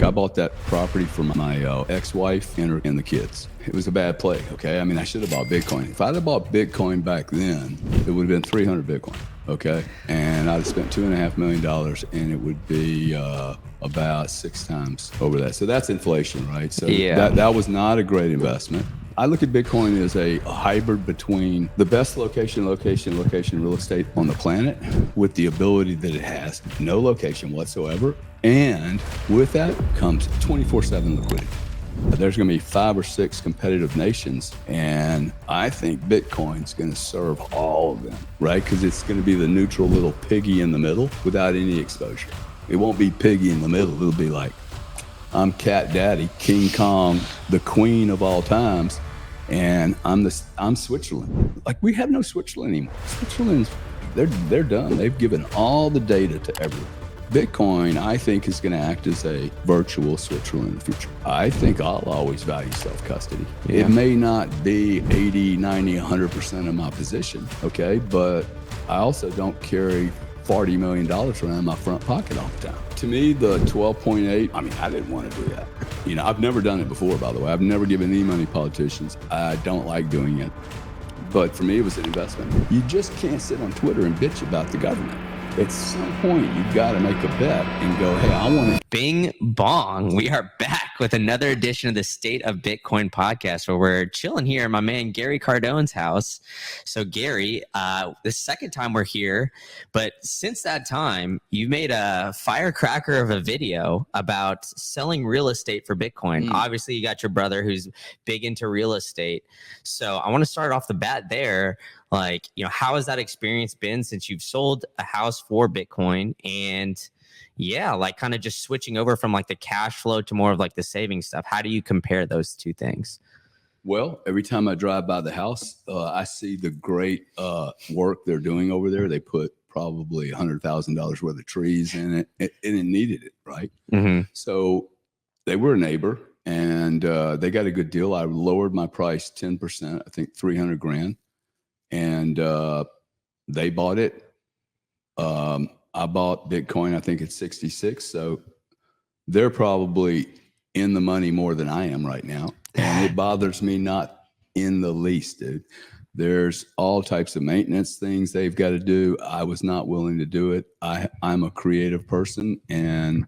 I bought that property for my ex-wife and the kids. It was a bad play, okay? I mean, I should have bought Bitcoin. If I'd have bought Bitcoin back then, it would have been 300 Bitcoin, okay? And I'd have spent $2.5 million, and it would be about 6 times over that. So that's inflation, right? So that was not a great investment. I look at Bitcoin as a hybrid between the best location real estate on the planet, with the ability that it has no location whatsoever. And with that comes 24/7 liquidity. There's going to be 5 or 6 competitive nations, and I think Bitcoin's going to serve all of them, right? Because it's going to be the neutral little piggy in the middle without any exposure. It won't be piggy in the middle. It'll be like, I'm Cat Daddy, King Kong, the queen of all times, and I'm Switzerland. Like, we have no Switzerland anymore. Switzerland's, they're done. They've given all the data to everyone. Bitcoin, I think, is going to act as a virtual Switzerland in the future. I think I'll always value self-custody. Yeah. It may not be 80, 90, 100% of my position, okay? But I also don't carry $40 million around in my front pocket all the time. To me, the 12.8, I mean, I didn't want to do that. You know, I've never done it before, by the way. I've never given any money to politicians. I don't like doing it. But for me, it was an investment. You just can't sit on Twitter and bitch about the government. At some point, you've got to make a bet and go, hey, I want to. Bing bong. We are back with another edition of the State of Bitcoin podcast, where we're chilling here at my man Gary Cardone's house. So Gary, the second time we're here, but since that time, you made a firecracker of a video about selling real estate for Bitcoin. Obviously, you got your brother who's big into real estate. So I want to start off the bat there. Like, you know, how has that experience been since you've sold a house for Bitcoin? And yeah, like kind of just switching over from like the cash flow to more of like the saving stuff. How do you compare those two things? Well, every time I drive by the house, I see the great work they're doing over there. They put probably $100,000 worth of trees in it, and it needed it, right? Mm-hmm. So they were a neighbor, and they got a good deal. I lowered my price 10%, I think $300,000. And they bought it. I bought Bitcoin, I think it's 66. So they're probably in the money more than I am right now. And it bothers me not in the least, dude. There's all types of maintenance things they've got to do. I was not willing to do it. I'm a creative person, and,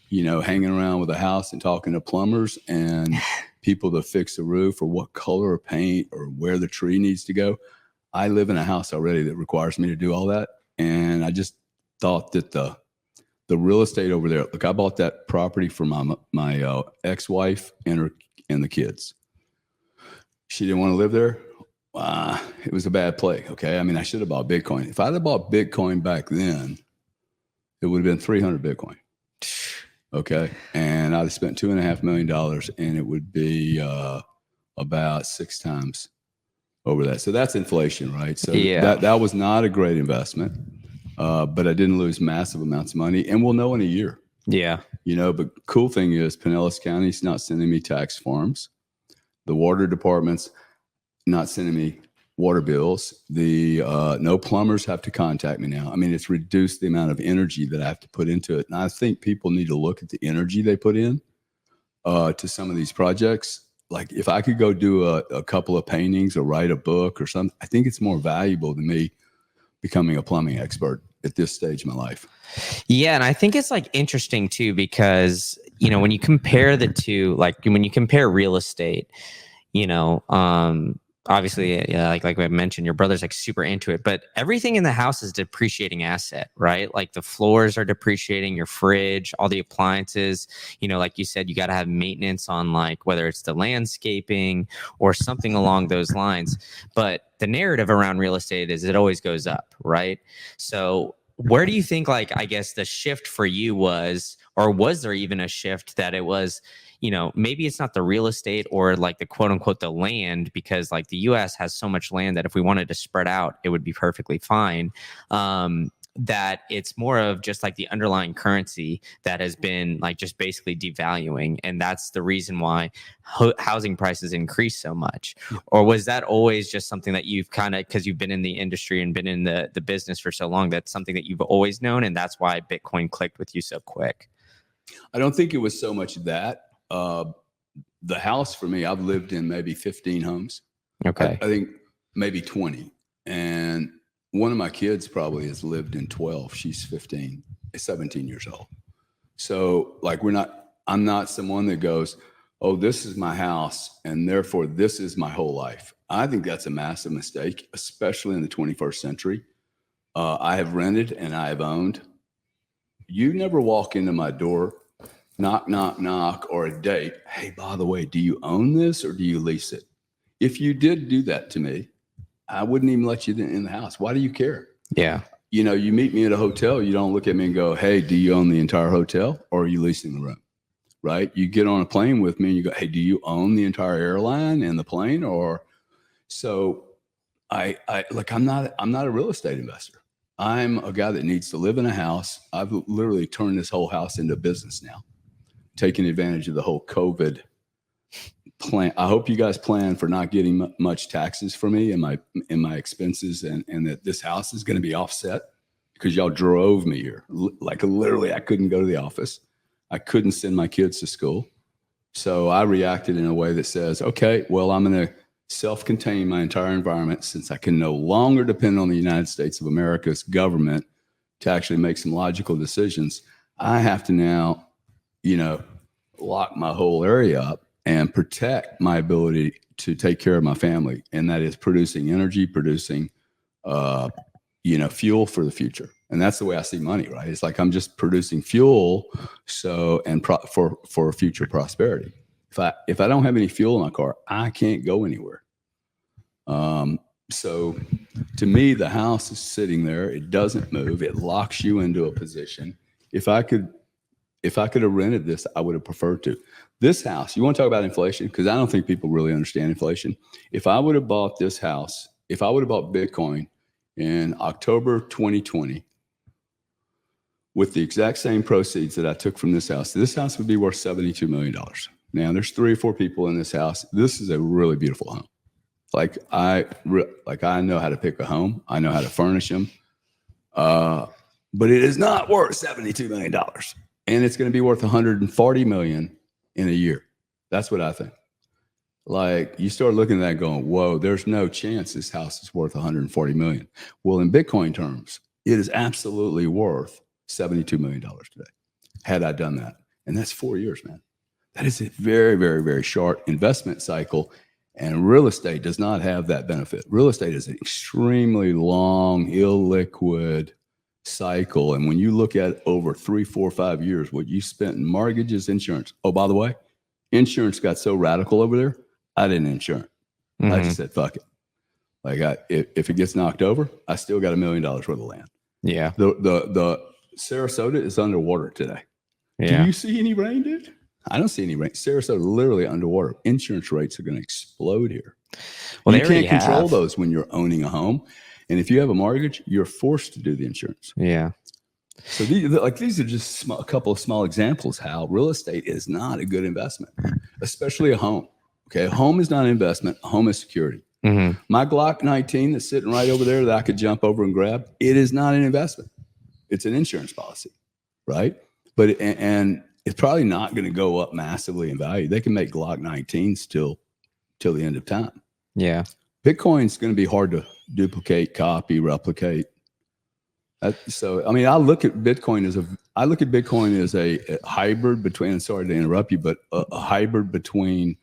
you know, hanging around with a house and talking to plumbers and people to fix the roof or what color of paint or where the tree needs to go. I live in a house already that requires me to do all that. And I just thought that the real estate over there, look, I bought that property for my ex-wife and the kids. She didn't want to live there. It was a bad play, okay? I mean, I should have bought Bitcoin. If I'd have bought Bitcoin back then, it would have been 300 Bitcoin. Okay. And I'd have spent $2.5 million, and it would be about 6 times over that. So that's inflation, right? So that was not a great investment, but I didn't lose massive amounts of money, and we'll know in a year. Yeah. You know, but cool thing is Pinellas County's not sending me tax forms. The water department's not sending me water bills. The no plumbers have to contact me now. I mean, it's reduced the amount of energy that I have to put into it. And I think people need to look at the energy they put in to some of these projects. Like, if I could go do a couple of paintings or write a book or something, I think it's more valuable than me becoming a plumbing expert at this stage of my life. Yeah. And I think it's like interesting too, because, you know, when you compare the two, like when you compare real estate, you know, obviously, like I mentioned, your brother's like super into it, but everything in the house is depreciating asset, right? Like the floors are depreciating, your fridge, all the appliances, you know, like you said, you got to have maintenance on, like, whether it's the landscaping or something along those lines. But the narrative around real estate is it always goes up, right? So where do you think, like, I guess the shift for you was, or was there even a shift that it was, you know, maybe it's not the real estate or like the quote unquote the land, because like the US has so much land that if we wanted to spread out, it would be perfectly fine. That it's more of just like the underlying currency that has been like just basically devaluing. And that's the reason why housing prices increase so much. Or was that always just something that you've kind of, because you've been in the industry and been in the business for so long, that's something that you've always known, and that's why Bitcoin clicked with you so quick? I don't think it was so much that. The house for me, I've lived in maybe 15 homes. Okay. I think maybe 20. And one of my kids probably has lived in 12. She's 17 years old. So like I'm not someone that goes, oh, this is my house and therefore this is my whole life. I think that's a massive mistake, especially in the 21st century. I have rented and I have owned. You never walk into my door, knock, knock, knock, or a date. Hey, by the way, do you own this or do you lease it? If you did do that to me, I wouldn't even let you in the house. Why do you care? Yeah. You know, you meet me at a hotel, you don't look at me and go, hey, do you own the entire hotel or are you leasing the room? Right? You get on a plane with me and you go, hey, do you own the entire airline and the plane? Or so I'm not a real estate investor. I'm a guy that needs to live in a house. I've literally turned this whole house into a business now, taking advantage of the whole COVID plan. I hope you guys plan for not getting much taxes for me and my expenses, and that this house is going to be offset because y'all drove me here. Like literally, I couldn't go to the office. I couldn't send my kids to school. So I reacted in a way that says, okay, well, I'm going to self-contain my entire environment since I can no longer depend on the United States of America's government to actually make some logical decisions. I have to now, lock my whole area up and protect my ability to take care of my family. And that is producing energy, producing, fuel for the future. And that's the way I see money, right? It's like I'm just producing fuel for future prosperity. If I don't have any fuel in my car, I can't go anywhere. So to me, the house is sitting there. It doesn't move. It locks you into a position. If I could have rented this, I would have preferred to. This house, you want to talk about inflation? Because I don't think people really understand inflation. If I would have bought this house, if I would have bought Bitcoin in October 2020, with the exact same proceeds that I took from this house would be worth $72 million. Now, there's 3 or 4 people in this house. This is a really beautiful home. Like I know how to pick a home. I know how to furnish them. But it is not worth $72 million. And it's going to be worth $140 million in a year. That's what I think. Like you start looking at that going, whoa, there's no chance this house is worth $140 million. Well, in Bitcoin terms, it is absolutely worth $72 million today, had I done that. And that's 4 years, man. That is a very, very, very short investment cycle. And real estate does not have that benefit. Real estate is an extremely long, illiquid cycle. And when you look at over 3, 4, 5 years, what you spent in mortgages, insurance. Oh, by the way, insurance got so radical over there, I didn't insure it. Mm-hmm. I just said, fuck it. Like if it gets knocked over, I still got $1 million worth of land. Yeah. The Sarasota is underwater today. Yeah. Do you see any rain, dude? I don't see any rain. Sarasota literally underwater. Insurance rates are going to explode here. Well, you can't control those when you're owning a home. And if you have a mortgage, you're forced to do the insurance. Yeah. So these are just a couple of small examples how real estate is not a good investment, especially a home. Okay. A home is not an investment. A home is security. Mm-hmm. My Glock 19 that's sitting right over there that I could jump over and grab, it is not an investment. It's an insurance policy, right? But and it's probably not going to go up massively in value. They can make Glock 19s till the end of time. Yeah. Bitcoin's going to be hard to duplicate, copy, replicate. So, I mean, I look at Bitcoin as a hybrid between, sorry to interrupt you, but a hybrid between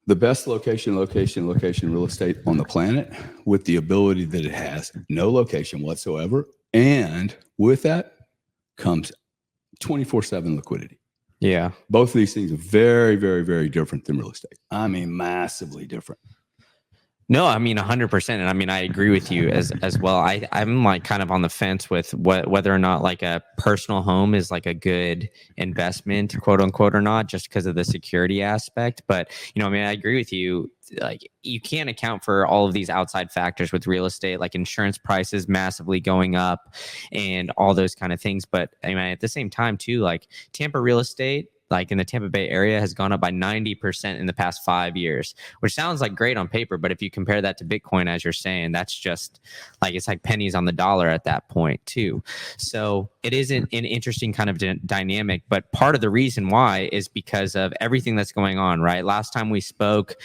the best location real estate on the planet with the ability that it has no location whatsoever. And with that comes 24/7 liquidity. Yeah. Both of these things are very, very, very different than real estate. I mean, massively different. No, I mean 100%, and I mean I agree with you as well. I'm like kind of on the fence with whether or not like a personal home is like a good investment, quote unquote, or not, just because of the security aspect. But I mean, I agree with you. Like you can't account for all of these outside factors with real estate, like insurance prices massively going up and all those kind of things. But I mean, at the same time too, like Tampa real estate, like in the Tampa Bay area has gone up by 90% in the past 5 years, which sounds like great on paper. But if you compare that to Bitcoin, as you're saying, that's just like, it's like pennies on the dollar at that point too. So it isn't an interesting kind of dynamic, but part of the reason why is because of everything that's going on, right? Last time we spoke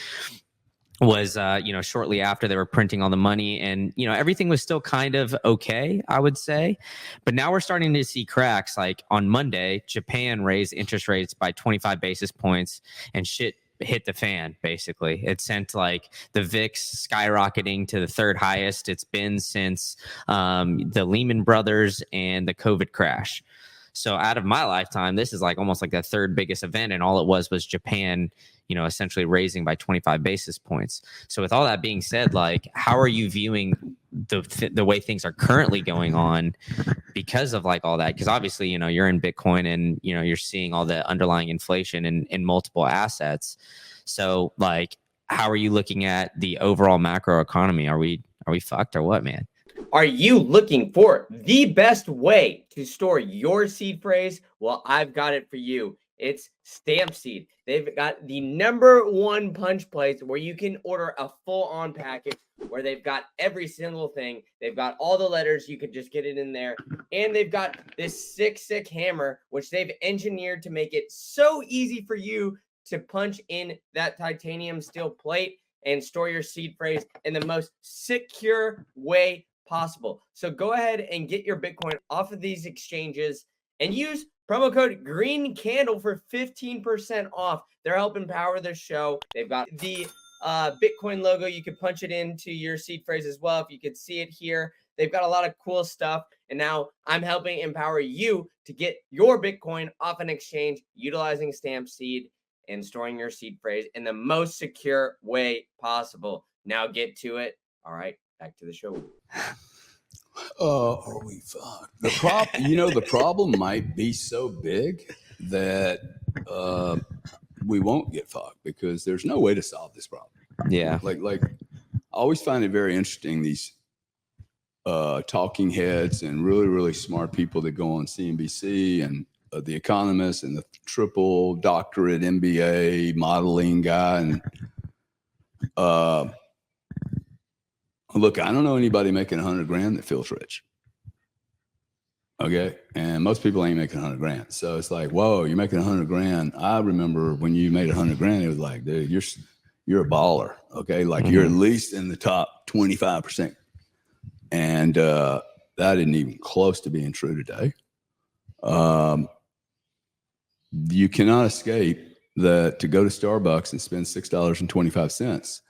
was shortly after they were printing all the money, and everything was still kind of okay, I would say. But now we're starting to see cracks. Like on Monday, Japan raised interest rates by 25 basis points, and shit hit the fan. Basically, it sent like the VIX skyrocketing to the third highest it's been since the Lehman Brothers and the COVID crash. So out of my lifetime, this is like almost like the third biggest event, and all it was Japan, essentially raising by 25 basis points. So with all that being said, like, how are you viewing the way things are currently going on because of like all that? Because obviously, you're in Bitcoin, and you're seeing all the underlying inflation in multiple assets. So like, how are you looking at the overall macro economy? Are we fucked or what, man? Are you looking for the best way to store your seed phrase? Well, I've got it for you. It's Stampseed. They've got the #1 punch place where you can order a full-on package where they've got every single thing. They've got all the letters. You could just get it in there. And they've got this sick hammer, which they've engineered to make it so easy for you to punch in that titanium steel plate and store your seed phrase in the most secure way possible. So go ahead and get your Bitcoin off of these exchanges and use promo code Green Candle for 15% off. They're helping power the show. They've got the Bitcoin logo. You can punch it into your seed phrase as well. If you could see it here, they've got a lot of cool stuff. And now I'm helping empower you to get your Bitcoin off an exchange utilizing Stampseed and storing your seed phrase in the most secure way possible. Now get to it. All right, back to the show. Are we fucked? The problem might be so big that we won't get fucked because there's no way to solve this problem. Yeah. Like I always find it very interesting, these talking heads and really, really smart people that go on CNBC and The Economist and the triple doctorate MBA modeling guy. And look, I don't know anybody making 100 grand that feels rich. Okay. And most people ain't making 100 grand. So it's like, whoa, you're making 100 grand. I remember when you made 100 grand, it was like, dude, you're a baller. Okay. Like you're at least in the top 25%. And that isn't even close to being true today. You cannot escape that to go to Starbucks and spend $6.25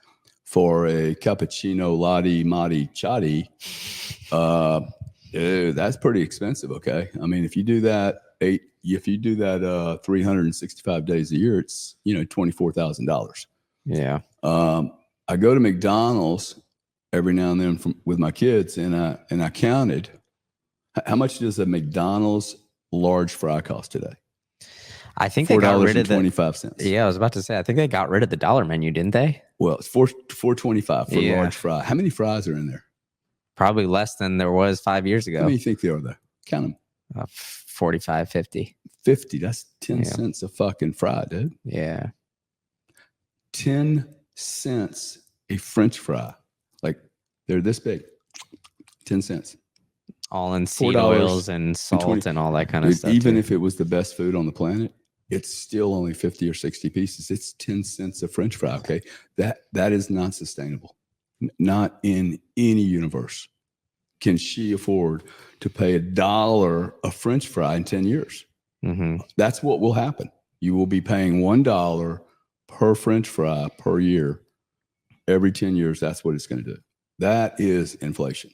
for a cappuccino latte matti chatti, that's pretty expensive. Okay, I mean, if you do that 365 days a year, it's $24,000. Yeah. I go to McDonald's every now and then with my kids, and I counted how much does a McDonald's large fry cost today? I think they got rid of the 25 cents. Yeah, I was about to say, I think they got rid of the dollar menu, didn't they? Well, it's $4.25 for a large fry. How many fries are in there? Probably less than there was 5 years ago. How many do you think there are there? Count them. 45, 50. 50. That's 10 cents a fucking fry, dude. Yeah. 10 cents a French fry. Like they're this big. 10 cents. All in seed oils and salt and all that kind of stuff. Even if it was the best food on the planet, it's still only 50 or 60 pieces. It's 10 cents a French fry. Okay. That is not sustainable. Not in any universe can she afford to pay $1 a French fry in 10 years. Mm-hmm. That's what will happen. You will be paying $1 per French fry per year. Every 10 years, that's what it's going to do. That is inflation.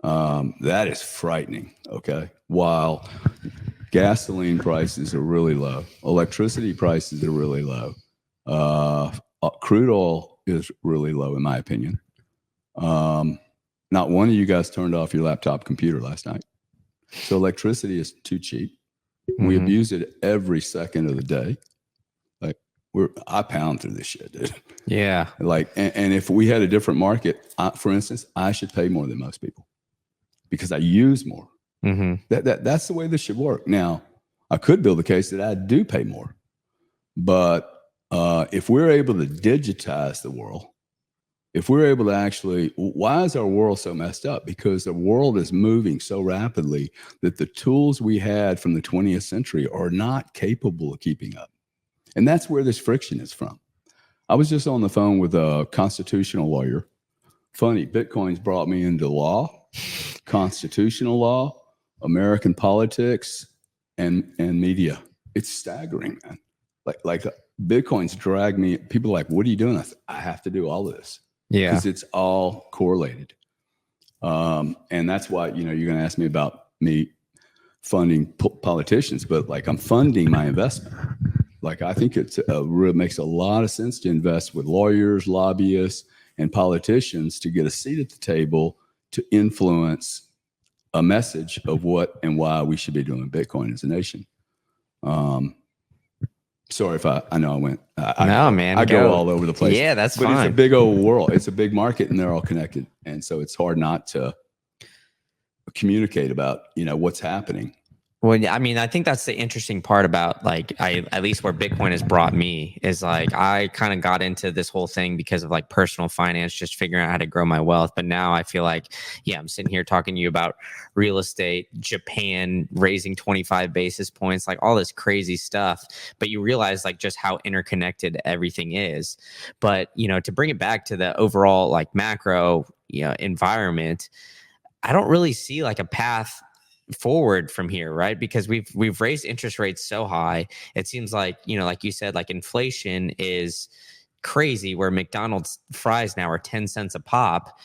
That is frightening. Okay. While gasoline prices are really low, electricity prices are really low, crude oil is really low, in my opinion. Not one of you guys turned off your laptop computer last night. So electricity is too cheap. Mm-hmm. We abuse it every second of the day. Like I pound through this shit, dude. Yeah. Like, and if we had a different market, for instance, I should pay more than most people because I use more. Mm-hmm. That's the way this should work. Now, I could build a case that I do pay more. But if we're able to digitize the world, if we're able to actually, why is our world so messed up? Because the world is moving so rapidly that the tools we had from the 20th century are not capable of keeping up. And that's where this friction is from. I was just on the phone with a constitutional lawyer. Funny, Bitcoin's brought me into law, constitutional law, American politics, and media. It's staggering, man. Like Bitcoin's dragged me. People are like, what are you doing? I have to do all of this. Yeah. Because it's all correlated. And that's why, you're going to ask me about me funding politicians, but like I'm funding my investment. Like I think it makes a lot of sense to invest with lawyers, lobbyists, and politicians to get a seat at the table to influence a message of what and why we should be doing Bitcoin as a nation. Sorry if I know I went. I go all over the place. Yeah, that's but fine. It's a big old world. It's a big market, and they're all connected, and so it's hard not to communicate about what's happening. Well, I mean, I think that's the interesting part about at least where Bitcoin has brought me is like I kind of got into this whole thing because of like personal finance, just figuring out how to grow my wealth. But now I feel like, I'm sitting here talking to you about real estate, Japan raising 25 basis points, like all this crazy stuff. But you realize like just how interconnected everything is. But, to bring it back to the overall like macro, environment, I don't really see like a path forward from here, right? Because we've raised interest rates so high. It seems like, like you said, like inflation is crazy where McDonald's fries now are 10 cents a pop.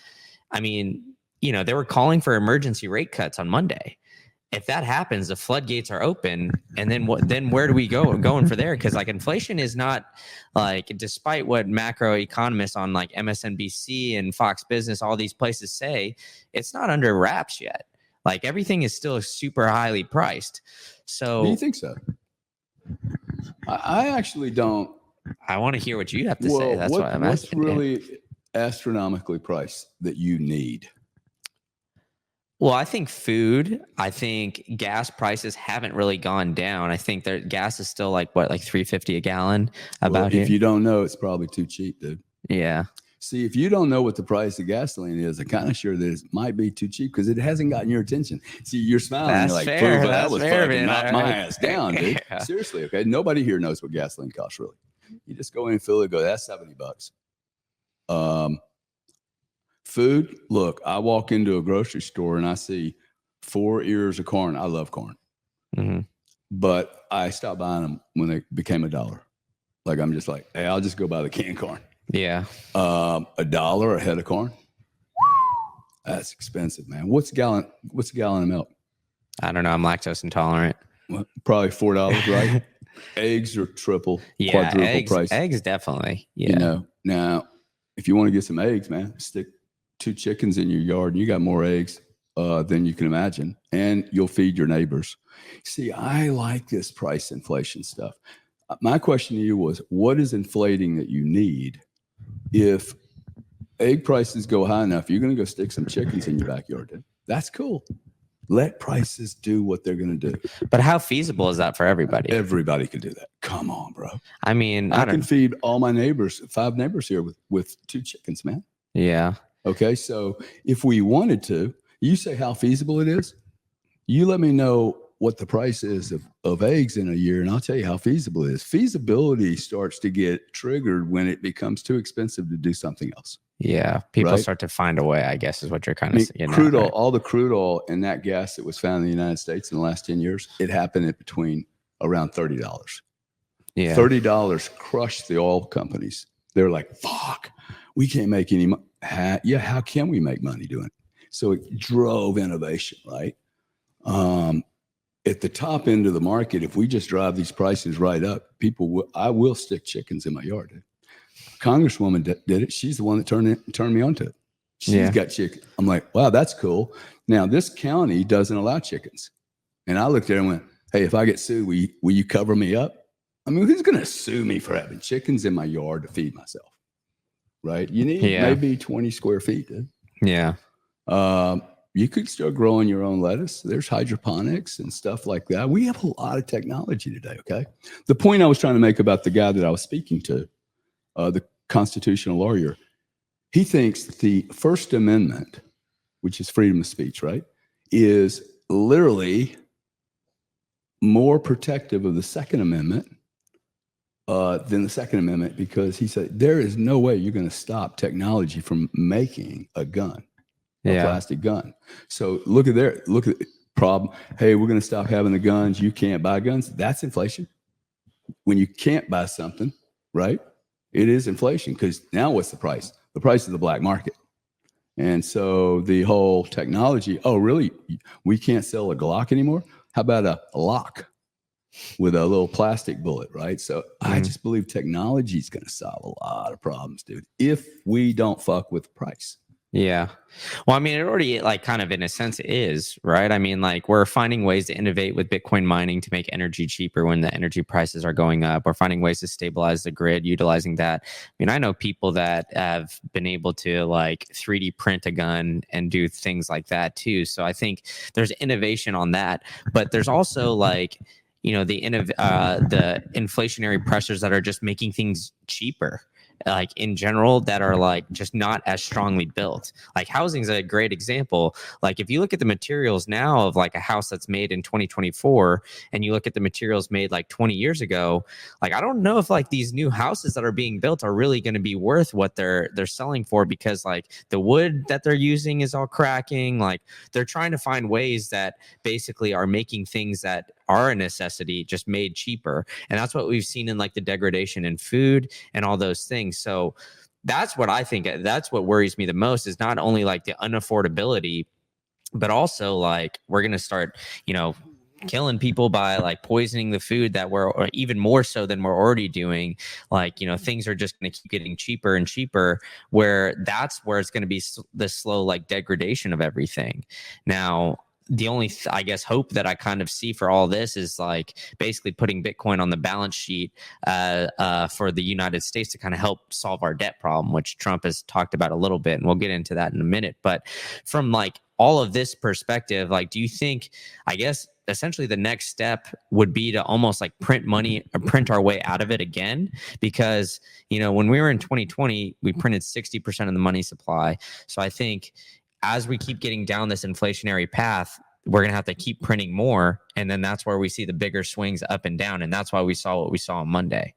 I mean, they were calling for emergency rate cuts on Monday. If that happens, the floodgates are open, and then where do we going for there? Because like inflation is not like, despite what macroeconomists on like MSNBC and Fox Business, all these places say, it's not under wraps yet. Like everything is still super highly priced. So do you think so? I actually don't. I want to hear what you have to say. That's why I'm asking. What's really astronomically priced that you need? Well, I think food. I think gas prices haven't really gone down. I think that gas is still like $3.50 a gallon. If you don't know, it's probably too cheap, dude. Yeah. See, if you don't know what the price of gasoline is, I'm kind of sure that it might be too cheap because it hasn't gotten your attention. See, you're smiling. That's you're like, fair. that was fair, fucking knocked my ass down, dude. Yeah. Seriously, okay? Nobody here knows what gasoline costs, really. You just go in and fill it, go, that's $70. Food, look, I walk into a grocery store and I see 4 ears of corn. I love corn. Mm-hmm. But I stopped buying them when they became $1. Like, I'm just like, hey, I'll just go buy the canned corn. Yeah. $1 a head of corn. That's expensive, man. What's a gallon of milk? I don't know. I'm lactose intolerant. Well, probably $4, right? Eggs are quadruple price. Eggs definitely. Yeah. Now, if you want to get some eggs, man, stick 2 chickens in your yard and you got more eggs than you can imagine. And you'll feed your neighbors. See, I like this price inflation stuff. My question to you was, what is inflating that you need? If egg prices go high enough, you're going to go stick some chickens in your backyard. Dude. That's cool. Let prices do what they're going to do. But how feasible is that for everybody? Everybody can do that. Come on, bro. I mean, I can feed all my neighbors, 5 neighbors here with 2 chickens, man. Yeah. Okay. So if we wanted to, you say how feasible it is. You let me know what the price is of eggs in a year, and I'll tell you how feasible it is. Feasibility starts to get triggered when it becomes too expensive to do something else. Yeah, people start to find a way, I guess, is what you're kind of saying. Crude oil, all the crude oil and that gas that was found in the United States in the last 10 years, it happened at between around $30. Yeah, $30 crushed the oil companies. They're like, fuck, we can't make any money. How can we make money doing it? So it drove innovation, right? At the top end of the market, if we just drive these prices right up, I will stick chickens in my yard. Congresswoman did it. She's the one that turned me onto it. She's got chicken. I'm like, wow, that's cool. Now this county doesn't allow chickens. And I looked at her and went, hey, if I get sued, will you cover me up? I mean, who's going to sue me for having chickens in my yard to feed myself? Right? You need maybe 20 square feet, dude. Yeah. you could start growing your own lettuce. There's hydroponics and stuff like that. We have a lot of technology today. Okay. The point I was trying to make about the guy that I was speaking to, the constitutional lawyer, he thinks the First Amendment, which is freedom of speech, right, is literally more protective of the Second Amendment than the Second Amendment, because he said there is no way you're going to stop technology from making a gun, a plastic gun. So look at the problem. Hey, we're going to stop having the guns. You can't buy guns. That's inflation. When you can't buy something, right? It is inflation, because now what's the price? The price is the black market. And so the whole technology, oh, really? We can't sell a Glock anymore? How about a lock with a little plastic bullet, right? So I just believe technology is going to solve a lot of problems, dude, if we don't fuck with the price. Yeah. Well, I mean, it already like kind of in a sense is, right? I mean, like we're finding ways to innovate with Bitcoin mining to make energy cheaper when the energy prices are going up. We're finding ways to stabilize the grid, utilizing that. I mean, I know people that have been able to like 3D print a gun and do things like that too. So I think there's innovation on that, but there's also like, you know, the inflationary pressures that are just making things cheaper, like in general, that are like just not as strongly built. Like housing is a great example. Like if you look at the materials now of like a house that's made in 2024 and you look at the materials made like 20 years ago, like I don't know if like these new houses that are being built are really going to be worth what they're selling for, because like the wood that they're using is all cracking. Like they're trying to find ways that basically are making things that are a necessity just made cheaper. And that's what we've seen in like the degradation in food and all those things. So that's what I think, that's what worries me the most, is not only like the unaffordability, but also like we're going to start, you know, killing people by like poisoning the food that we're, or even more so than we're already doing. Like, you know, things are just going to keep getting cheaper and cheaper, where that's where it's going to be the slow like degradation of everything. Now, the only, I guess, hope that I kind of see for all this is like basically putting Bitcoin on the balance sheet for the United States to kind of help solve our debt problem, which Trump has talked about a little bit, and we'll get into that in a minute. But from like all of this perspective, like, do you think, I guess, essentially the next step would be to almost like print money or print our way out of it again? Because, you know, when we were in 2020, we printed 60% of the money supply. So I think as we keep getting down this inflationary path, we're going to have to keep printing more. And then that's where we see the bigger swings up and down. And that's why we saw what we saw on Monday.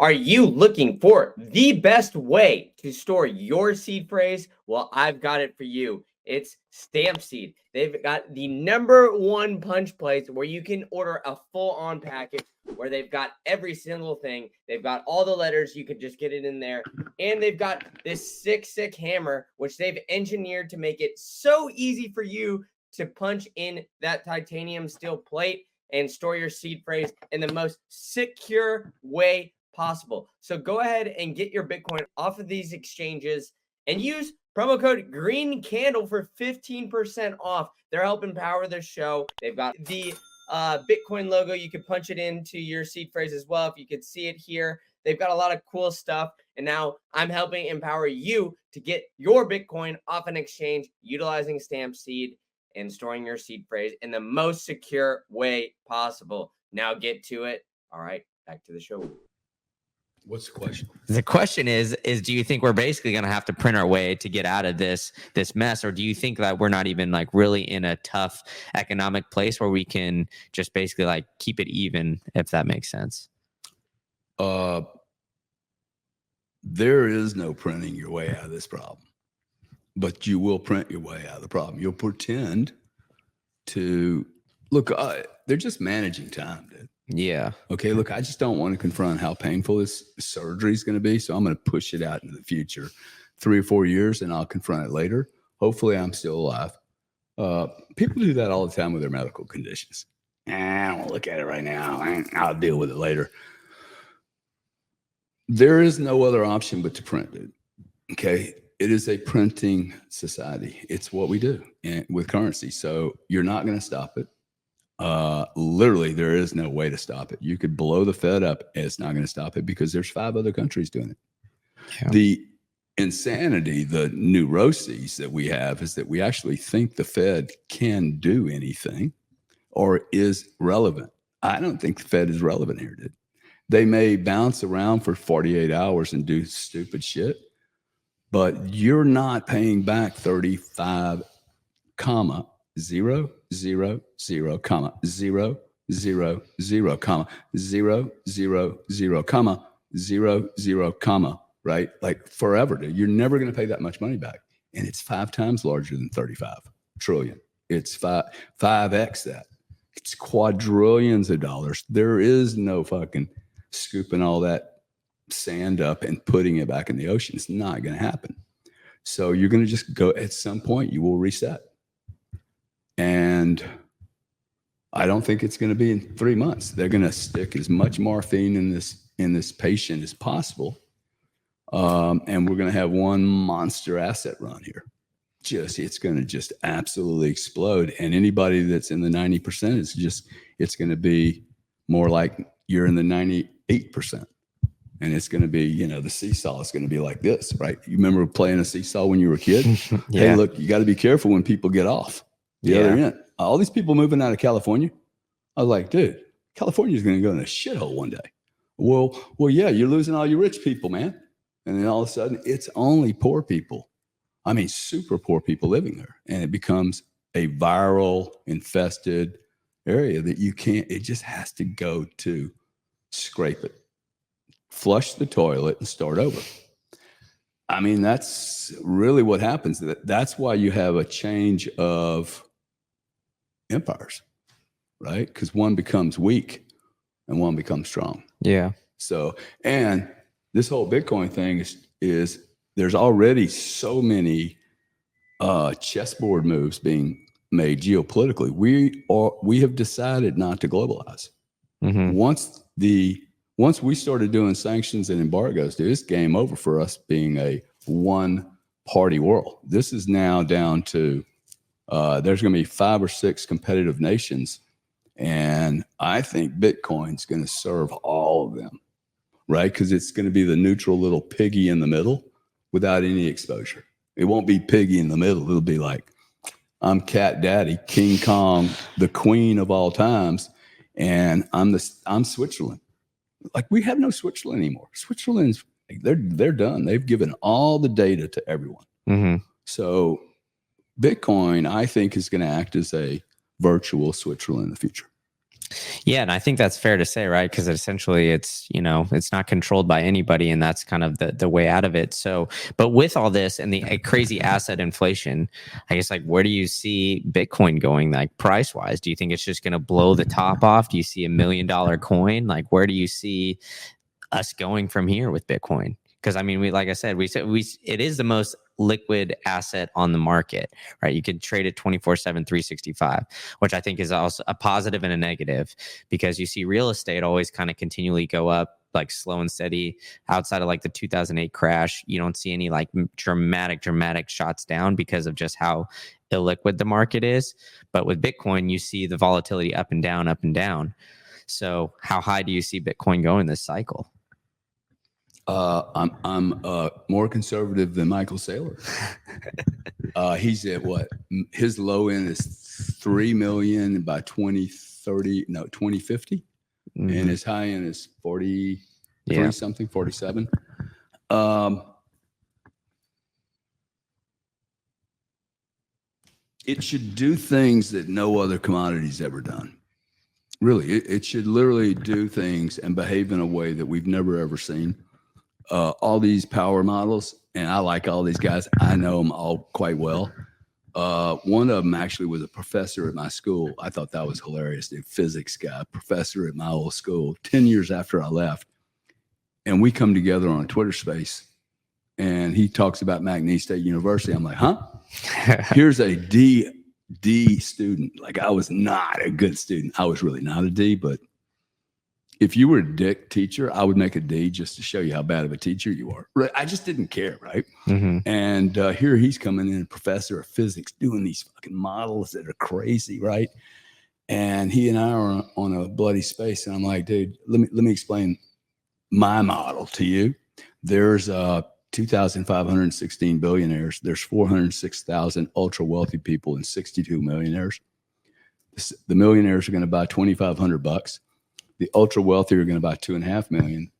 Are you looking for the best way to store your seed phrase? Well, I've got it for you. It's Stamp Seed. They've got the #1 punch place where you can order a full-on package where they've got every single thing. They've got all the letters. You can just get it in there. And they've got this sick hammer, which they've engineered to make it so easy for you to punch in that titanium steel plate and store your seed phrase in the most secure way possible. So go ahead and get your Bitcoin off of these exchanges and use promo code Green Candle for 15% off. They're helping power the show. They've got the Bitcoin logo. You can punch it into your seed phrase as well, if you could see it here. They've got a lot of cool stuff. And now I'm helping empower you to get your Bitcoin off an exchange utilizing Stamp Seed and storing your seed phrase in the most secure way possible. Now get to it. All right, back to the show. What's the question? The question is do you think we're basically going to have to print our way to get out of this mess? Or do you think that we're not even like really in a tough economic place where we can just basically like keep it even, if that makes sense? There is no printing your way out of this problem, but you will print your way out of the problem. You'll pretend to look, they're just managing time, dude. Yeah. Okay, look, I just don't want to confront how painful this surgery is going to be. So I'm going to push it out into the future 3 or 4 years, and I'll confront it later. Hopefully I'm still alive. People do that all the time with their medical conditions. I don't want to look at it right now. I'll deal with it later. There is no other option but to print it. Okay. It is a printing society. It's what we do with currency. So you're not going to stop it. Literally, there is no way to stop it. You could blow the Fed up, and it's not going to stop it because there's 5 other countries doing it. Yeah. insanity, the neuroses that we have is that we actually think the Fed can do anything or is relevant. I don't think the Fed is relevant here, dude. They may bounce around for 48 hours and do stupid shit, but you're not paying back 35, comma, 0, 0, 0, comma, 0, 0, 0, comma, 0, 0, 0, comma, 0, 0, comma, right? Like forever, dude. You're never going to pay that much money back. And it's 5 times larger than 35 trillion. It's 5x that. It's quadrillions of dollars. There is no fucking scooping all that sand up and putting it back in the ocean. It's not going to happen. So you're going to just go, at some point you will reset. And I don't think it's going to be in 3 months. They're going to stick as much morphine in this patient as possible. And we're going to have one monster asset run here. It's going to just absolutely explode. And anybody that's in the 90% is just, it's going to be more like you're in the 98%. And it's going to be, you know, the seesaw is going to be like this, right? You remember playing a seesaw when you were a kid? Yeah. Hey, look, you got to be careful when people get off the other end. All these people moving out of California. I was like, dude, California is going to go in a shithole one day. Well, yeah, you're losing all your rich people, man. And then all of a sudden, it's only poor people. I mean, super poor people living there. And it becomes a viral infested area that you can't, it just has to go to scrape it, flush the toilet and start over. I mean, that's really what happens. That's why you have a change of empires, right? Because one becomes weak and one becomes strong. Yeah. So, and this whole Bitcoin thing is there's already so many chessboard moves being made geopolitically. We have decided not to globalize. Mm-hmm. Once we started doing sanctions and embargoes, dude, it's game over for us being a one-party world. This is now down to there's going to be 5 or 6 competitive nations, and I think Bitcoin's going to serve all of them, right? Because it's going to be the neutral little piggy in the middle without any exposure. It won't be piggy in the middle. It'll be like, I'm Cat Daddy, King Kong, the queen of all times, and I'm Switzerland. Like, we have no Switzerland anymore. Switzerland's they're done. They've given all the data to everyone. Mm-hmm. So Bitcoin, I think, is going to act as a virtual Switzerland in the future. Yeah, and I think that's fair to say, right? Because essentially it's, you know, it's not controlled by anybody, and that's kind of the way out of it. So, but with all this and the crazy asset inflation, I guess, like, where do you see Bitcoin going, like, price wise? Do you think it's just going to blow the top off? Do you see $1 million coin? Like, where do you see us going from here with Bitcoin? Because I mean, like I said, it is the most liquid asset on the market, right? You could trade it 24/7, 365, which I think is also a positive and a negative, because you see real estate always kind of continually go up, like slow and steady. Outside of like the 2008 crash, you don't see any like dramatic shots down because of just how illiquid the market is. But with Bitcoin, you see the volatility up and down, up and down. So how high do you see Bitcoin going this cycle? I'm more conservative than Michael Saylor. He's at what? His low end is 3 million by 2050, Mm-hmm. and his high end is 40 something, 47. It should do things that no other commodity's ever done. Really, it should literally do things and behave in a way that we've never ever seen. All these power models, and I like all these guys. I know them all quite well. One of them actually was a professor at my school. I thought that was hilarious. The physics guy, professor at my old school, 10 years after I left. And we come together on a Twitter space, and he talks about McNeese State University. I'm like, huh? Here's a D student. Like, I was not a good student. I was really not a D, but if you were a dick teacher, I would make a D just to show you how bad of a teacher you are. Right? I just didn't care, right? Mm-hmm. And here he's coming in, a professor of physics, doing these fucking models that are crazy, right? And he and I are on a bloody space, and I'm like, dude, let me explain my model to you. There's 2,516 billionaires. There's 406,000 ultra wealthy people and 62 millionaires. The millionaires are going to buy $2,500. The ultra wealthy are going to buy $2.5 million.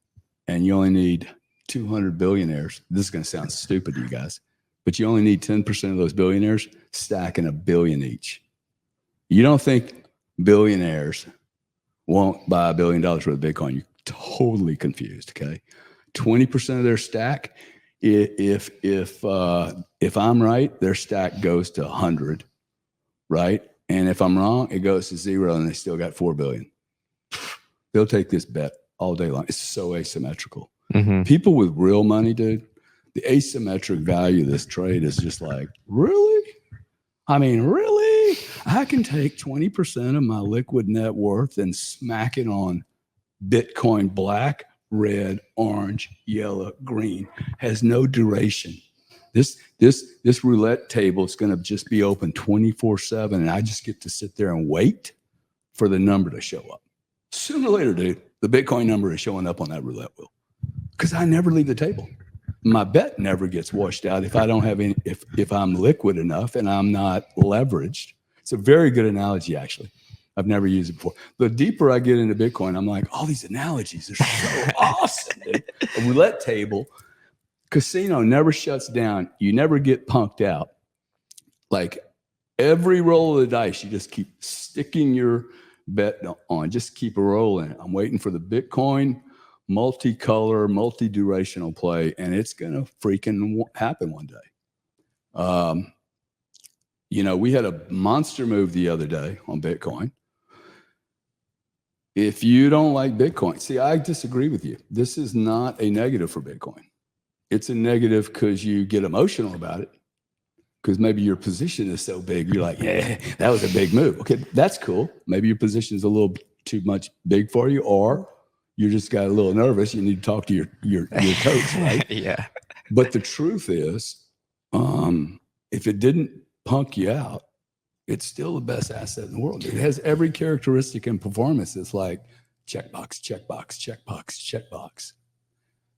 And you only need 200 billionaires. This is going to sound stupid to you guys, but you only need 10% of those billionaires stacking $1 billion each. You don't think billionaires won't buy $1 billion worth of Bitcoin? You're totally confused. Okay, 20% of their stack. If I'm right, their stack goes to 100, right? And if I'm wrong, it goes to 0, and they still got 4 billion. They'll take this bet all day long. It's so asymmetrical. People with real money, dude, the asymmetric value of this trade is just like, really? I mean, really? I can take 20% of my liquid net worth and smack it on Bitcoin black, red, orange, yellow, green. Has no duration. This roulette table is going to just be open 24/7, and I just get to sit there and wait for the number to show up. Sooner or later, dude, the Bitcoin number is showing up on that roulette wheel because I never leave the table. My bet never gets washed out if I don't have any, if I'm liquid enough and I'm not leveraged. It's a very good analogy, actually. I've never used it before. The deeper I get into Bitcoin, I'm like, all these analogies are so awesome, dude. A roulette table, casino never shuts down. You never get punked out. Like every roll of the dice, you just keep sticking your bet on. Just keep rolling. I'm waiting for the Bitcoin multicolor, multi-durational play, and it's going to freaking happen one day. We had a monster move the other day on Bitcoin. If you don't like Bitcoin, see, I disagree with you. This is not a negative for Bitcoin. It's a negative because you get emotional about it, because maybe your position is so big. You're like, yeah, that was a big move. Okay, that's cool. Maybe your position is a little too much big for you, or you just got a little nervous. You need to talk to your coach, right? Yeah. But the truth is, if it didn't punk you out, it's still the best asset in the world. It has every characteristic and performance. It's like checkbox, checkbox, checkbox, checkbox.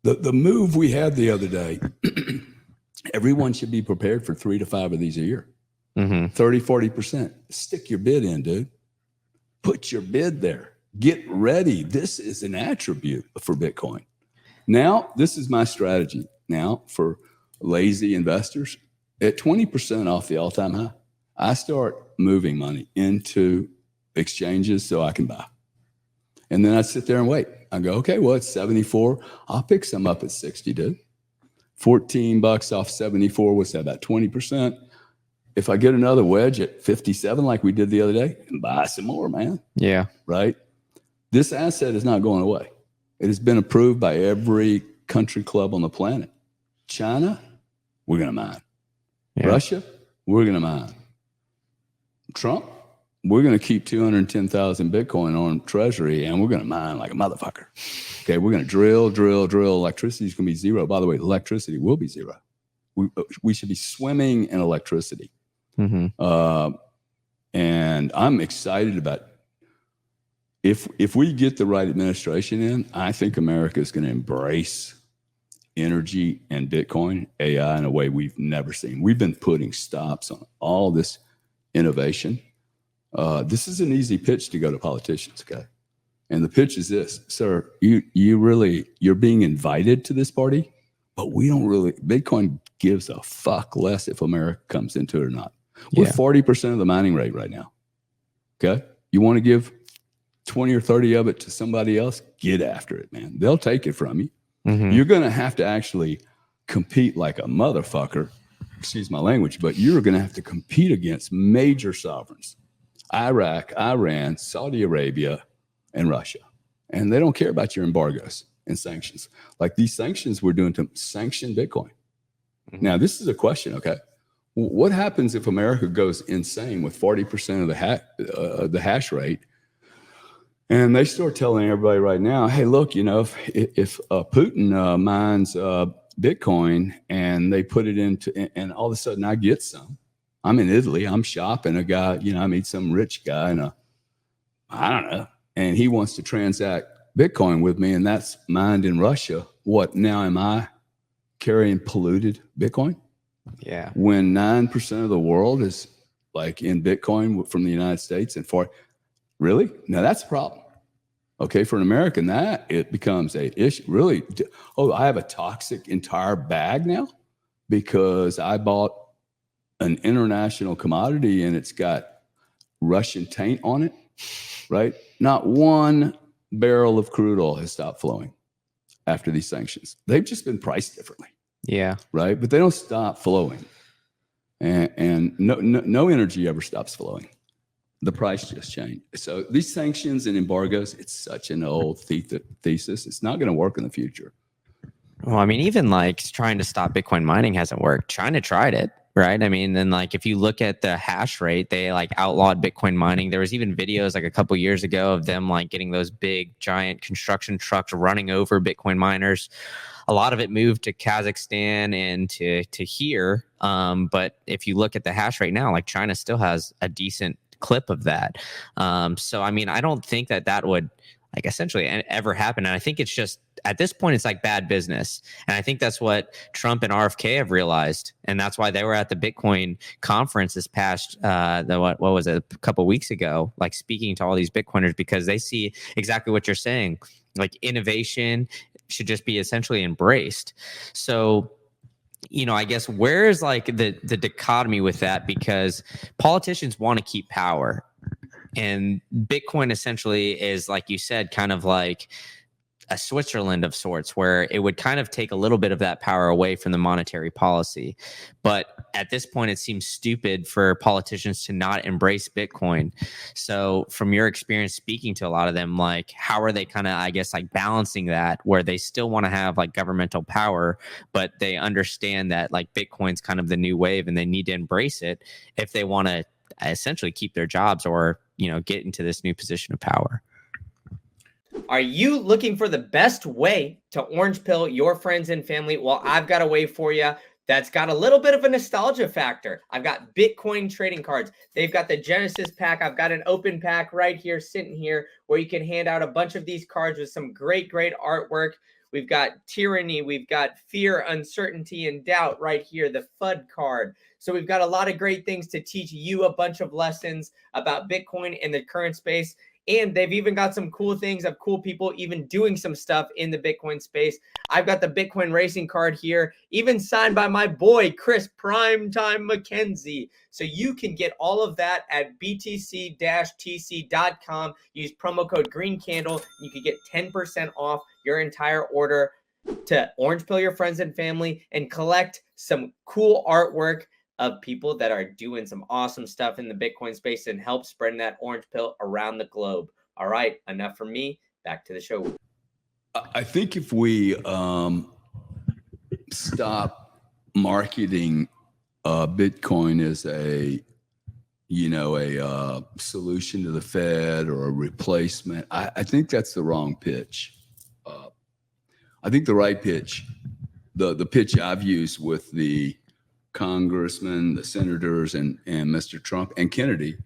The move we had the other day, everyone should be prepared for 3 to 5 of these a year. 30, 40%. Stick your bid in, dude. Put your bid there. Get ready. This is an attribute for Bitcoin. Now, this is my strategy now for lazy investors. At 20% off the all-time high, I start moving money into exchanges so I can buy. And then I sit there and wait. I go, okay, well, it's 74. I'll pick some up at 60, dude. $14 off 74, what's that, about 20%? If I get another wedge at 57 like we did the other day, buy some more, man. Yeah. Right? This asset is not going away. It has been approved by every country club on the planet. China, we're going to mine. Yeah. Russia, we're going to mine. Trump, we're going to keep 210,000 Bitcoin on Treasury, and we're going to mine like a motherfucker. Okay, we're going to drill. Electricity is going to be zero. By the way, electricity will be zero. We should be swimming in electricity. And I'm excited about if we get the right administration in, I think America is going to embrace energy and Bitcoin, AI in a way we've never seen. We've been putting stops on all this innovation. This is an easy pitch to go to politicians, okay? And the pitch is this, sir, you're being invited to this party, but Bitcoin gives a fuck less if America comes into it or not. We're 40% of the mining rate right now, okay? You want to give 20 or 30 of it to somebody else, get after it, man. They'll take it from you. You're going to have to actually compete like a motherfucker, excuse my language, but you're going to have to compete against major sovereigns, Iraq, Iran, Saudi Arabia, and Russia. And they don't care about your embargoes and sanctions. Like these sanctions we're doing to sanction Bitcoin. Now, this is a question, okay? What happens if America goes insane with 40% of the hash rate? And they start telling everybody right now, hey, look, if Putin mines Bitcoin and they put it into, and all of a sudden I get some. I'm in Italy. I'm shopping. A guy, I meet some rich guy, I don't know, and he wants to transact Bitcoin with me, and that's mined in Russia. What now? Am I carrying polluted Bitcoin? Yeah. When 9% of the world is like in Bitcoin from the United States and for really? Now that's a problem. Okay, for an American, that it becomes a issue. Really, oh, I have a toxic entire bag now because I bought an international commodity and it's got Russian taint on it, right? Not one barrel of crude oil has stopped flowing after these sanctions. They've just been priced differently. Yeah. Right, but they don't stop flowing, and no energy ever stops flowing. The price just changed. So these sanctions and embargoes, it's such an old thesis. It's not going to work in the future. Well, I mean, even like trying to stop Bitcoin mining hasn't worked. China tried it, right? I mean, then like if you look at the hash rate, they like outlawed Bitcoin mining. There was even videos like a couple years ago of them like getting those big giant construction trucks running over Bitcoin miners. A lot of it moved to Kazakhstan and to here. But if you look at the hash rate now, like China still has a decent clip of that. So, I mean, I don't think that would like essentially ever happen. And I think it's just at this point, it's like bad business. And I think that's what Trump and RFK have realized. And that's why they were at the Bitcoin conference this past, what was it, a couple of weeks ago, like speaking to all these Bitcoiners, because they see exactly what you're saying. Like innovation should just be essentially embraced. So, I guess where's like the dichotomy with that? Because politicians want to keep power, and Bitcoin essentially is, like you said, kind of like a Switzerland of sorts, where it would kind of take a little bit of that power away from the monetary policy. But at this point, it seems stupid for politicians to not embrace Bitcoin. So from your experience speaking to a lot of them, like how are they kind of, I guess, like balancing that where they still want to have like governmental power, but they understand that like Bitcoin's kind of the new wave and they need to embrace it if they want to essentially keep their jobs or, get into this new position of power? Are you looking for the best way to orange pill your friends and family? Well, I've got a way for you that's got a little bit of a nostalgia factor. I've got Bitcoin trading cards. They've got the Genesis pack. I've got an open pack right here, sitting here, where you can hand out a bunch of these cards with some great, great artwork. We've got tyranny. We've got fear, uncertainty, and doubt right here, the FUD card. So we've got a lot of great things to teach you a bunch of lessons about Bitcoin in the current space. And they've even got some cool things of cool people even doing some stuff in the Bitcoin space. I've got the Bitcoin racing card here, even signed by my boy, Chris Primetime McKenzie. So you can get all of that at btc-tc.com. Use promo code GreenCandle. You can get 10% off your entire order to orange pill your friends and family and collect some cool artwork of people that are doing some awesome stuff in the Bitcoin space and help spreading that orange pill around the globe. All right, enough from me. Back to the show. I think if we stop marketing Bitcoin as a solution to the Fed or a replacement, I think that's the wrong pitch. I think the right pitch, the pitch I've used with the congressmen, the senators, and Mr. Trump and Kennedy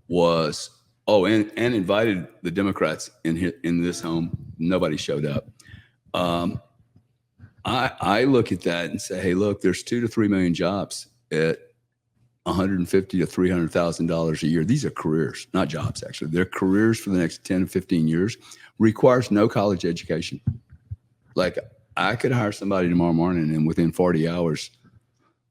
was, and invited the Democrats in this home. Nobody showed up. I look at that and say, hey, look, there's 2 to 3 million jobs at $150,000 to $300,000 a year. These are careers, not jobs, actually. They're careers for the next 10 to 15 years. Requires no college education. Like I could hire somebody tomorrow morning and within 40 hours,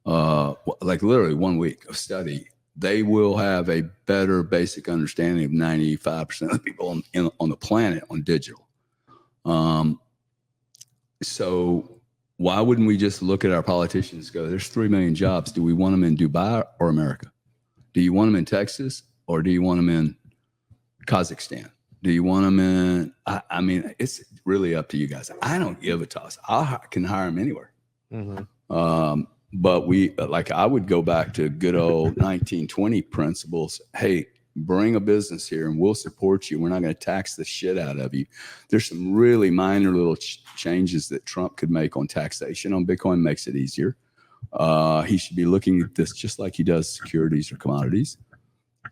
like literally 1 week of study, they will have a better basic understanding of 95% of the people on the planet on digital. So why wouldn't we just look at our politicians and go, there's 3 million jobs. Do we want them in Dubai or America? Do you want them in Texas or do you want them in Kazakhstan? Do you want them in, I mean, it's really up to you guys. I don't give a toss. I can hire them anywhere. Mm-hmm. But I would go back to good old 1920 principles. Hey, bring a business here and we'll support you. We're not going to tax the shit out of you. There's some really minor little changes that Trump could make on taxation on Bitcoin, makes it easier. He should be looking at this just like he does securities or commodities.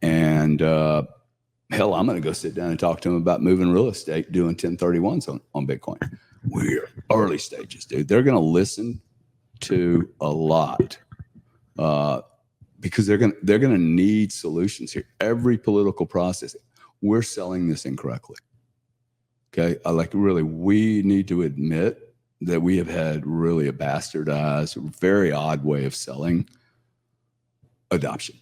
And hell, I'm going to go sit down and talk to him about moving real estate, doing 1031s on Bitcoin. We're early stages, dude. They're going to listen to a lot because they're gonna need solutions here. Every political process, we're selling this incorrectly. Okay, we need to admit that we have had really a bastardized, very odd way of selling adoption.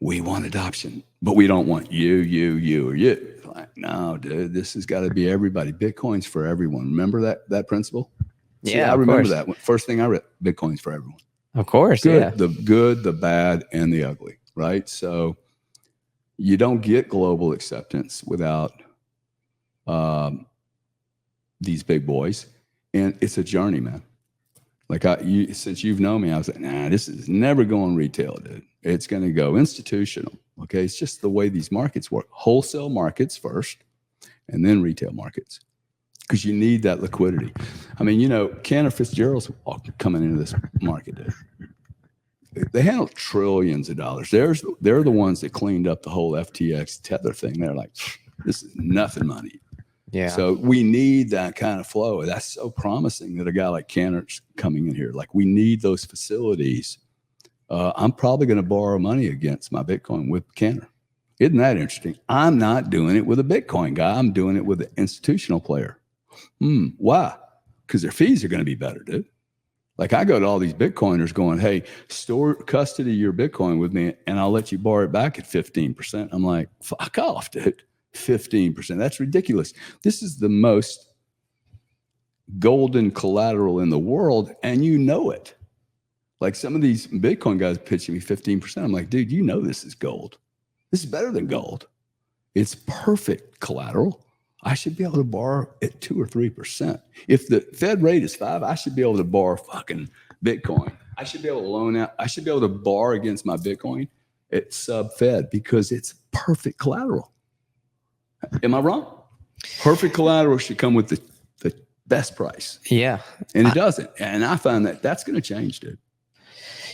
We want adoption, but we don't want you, or you. Like, no, dude, this has got to be everybody. Bitcoin's for everyone. Remember that principle? See, Yeah, I remember course. that. First thing I read, Bitcoin's for everyone. Of course, Good, yeah. the good, the bad, and the ugly, right? So you don't get global acceptance without these big boys, and it's a journey, man. Like since you've known me, I was like, nah, this is never going retail, dude. It's going to go institutional. Okay, it's just the way these markets work. Wholesale markets first, and then retail markets, because you need that liquidity. I mean, Cantor Fitzgerald's coming into this market, dude. They handle trillions of dollars. They're the ones that cleaned up the whole FTX Tether thing. They're like, this is nothing money. Yeah. So we need that kind of flow. That's so promising that a guy like Cantor's coming in here. Like, we need those facilities. I'm probably going to borrow money against my Bitcoin with Cantor. Isn't that interesting? I'm not doing it with a Bitcoin guy. I'm doing it with an institutional player. Why? Because their fees are going to be better, dude. Like, I go to all these Bitcoiners going, hey, store custody your Bitcoin with me, and I'll let you borrow it back at 15%. I'm like, fuck off, dude. 15%. That's ridiculous. This is the most golden collateral in the world, and you know it. Like, some of these Bitcoin guys pitching me 15%. I'm like, dude, this is gold. This is better than gold. It's perfect collateral. I should be able to borrow at 2 or 3%. If the Fed rate is 5, I should be able to borrow fucking Bitcoin. I should be able to loan out. I should be able to borrow against my Bitcoin at sub-Fed because it's perfect collateral. Am I wrong? Perfect collateral should come with the best price. Yeah. And it doesn't. And I find that that's going to change, dude.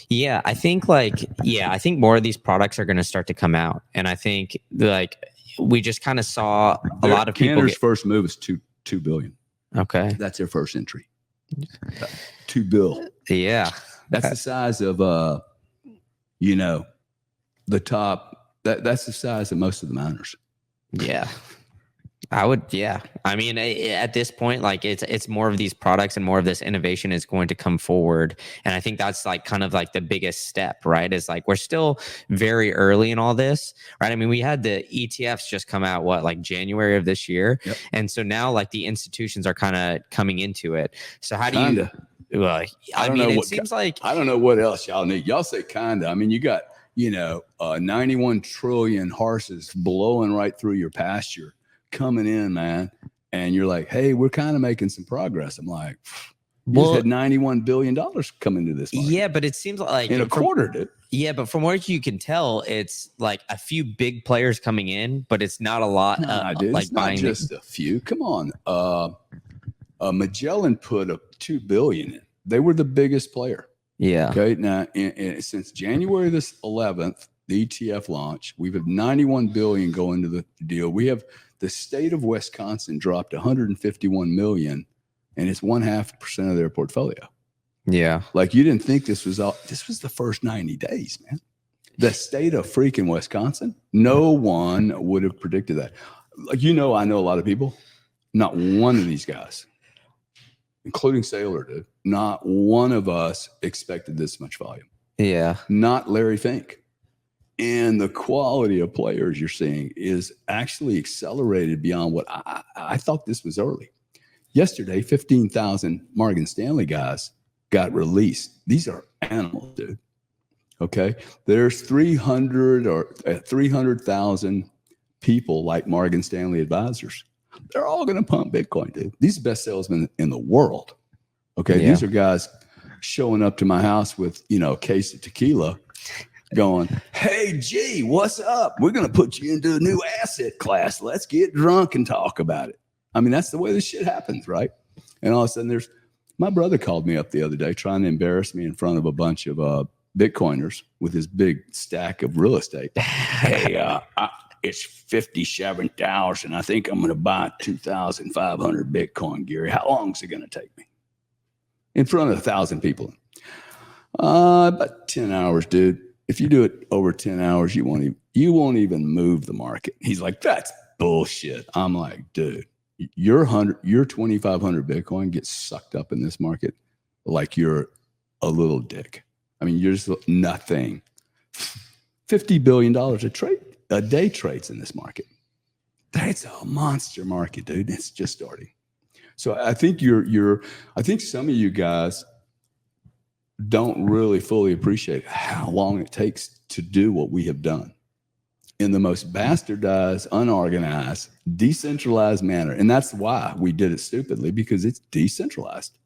Yeah, I think more of these products are going to start to come out. And I think we just kind of saw a lot of people. Cantor's first move is $2 billion. Okay. That's their first entry. $2 billion. Yeah. That's the size of the top. That's the size of most of the miners. Yeah. I would, yeah. I mean, at this point, like it's more of these products and more of this innovation is going to come forward. And I think that's like kind of like the biggest step, right? Is like, we're still very early in all this, right? I mean, we had the ETFs just come out, like January of this year. Yep. And so now like the institutions are kind of coming into it. So how do kinda. you, I mean, it seems like, I don't know what else y'all need. Y'all say kinda. I mean, you got, 91 trillion horses blowing right through your pasture coming in, man. And you're like, hey, we're kind of making some progress. I'm like, you just had $91 billion come into this market. Yeah, but it seems like in a quarter, dude. Yeah, but from what you can tell, it's like a few big players coming in, but it's not a lot. Dude, like it's not just a few. Come on. Magellan put up $2 billion in. They were the biggest player. Yeah. Okay. Now, since January this 11th, the ETF launch, we've had $91 billion go into the deal. We have the state of Wisconsin dropped $151 million, and it's 0.5% of their portfolio. Yeah. Like, you didn't think this was all. This was the first 90 days, man. The state of freaking Wisconsin, no one would have predicted that. Like, I know a lot of people. Not one of these guys, including Saylor, dude, not one of us expected this much volume. Yeah. Not Larry Fink. And the quality of players you're seeing is actually accelerated beyond what I thought. This was early. Yesterday, 15,000 Morgan Stanley guys got released. These are animals, dude. Okay. There's 300,000 people like Morgan Stanley advisors. They're all going to pump Bitcoin, dude. These are the best salesmen in the world. Okay. Yeah. These are guys showing up to my house with, a case of tequila going, hey, G, what's up? We're going to put you into a new asset class. Let's get drunk and talk about it. I mean, that's the way this shit happens, right? And all of a sudden my brother called me up the other day trying to embarrass me in front of a bunch of Bitcoiners with his big stack of real estate. Hey, it's 57,000. I think I'm going to buy 2,500 Bitcoin, Gary. How long is it going to take me? in front of 1,000 people. About 10 hours, dude. If you do it over 10 hours, you won't even move the market. He's like, that's bullshit. I'm like, dude, your 2,500 Bitcoin gets sucked up in this market like you're a little dick. I mean, you're just nothing. $50 billion a day trades in this market. That's a monster market, dude. It's just starting. So I think I think some of you guys don't really fully appreciate how long it takes to do what we have done in the most bastardized, unorganized, decentralized manner. And that's why we did it stupidly, because it's decentralized.